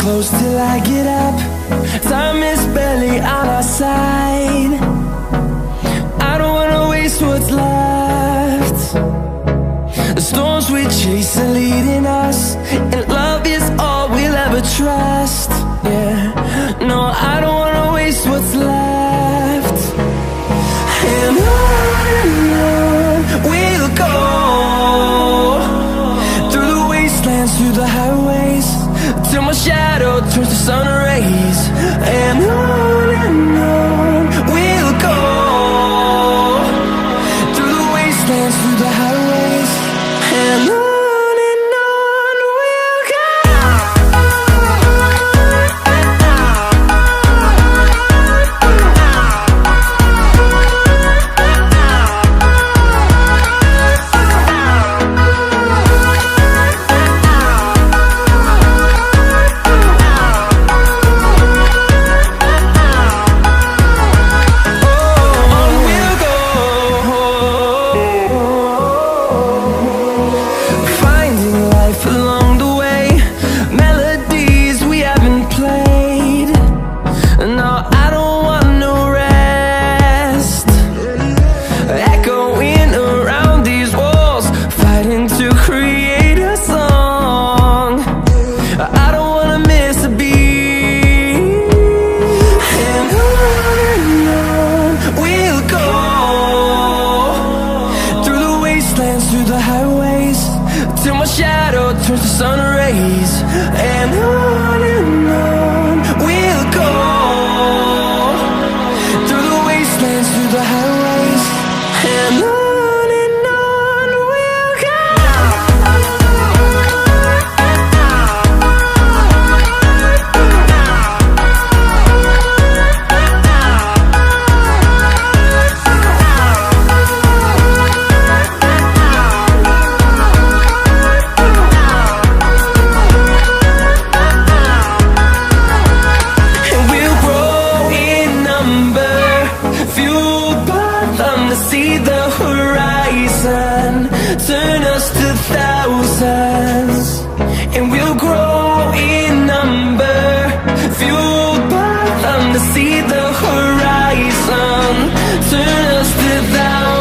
close till I get up. Time is barely on our side. I don't wanna waste what's left. The storms we chase are leading us, and love is all we'll ever trust. Yeah, no, I don't wanna waste what's left. And on we'll go, through the wastelands, through the highways, till my shadow turns to sun rays. And on we'll go, through the wastelands, through the highways, and on we'll go. Through the highways, till my shadow turns to sun rays. And on we'll go, through the wastelands, through the highways, and on we'll go. See the horizon, turn us to thousands, and we'll grow in number, fueled by them to see the horizon, turn us to thousands.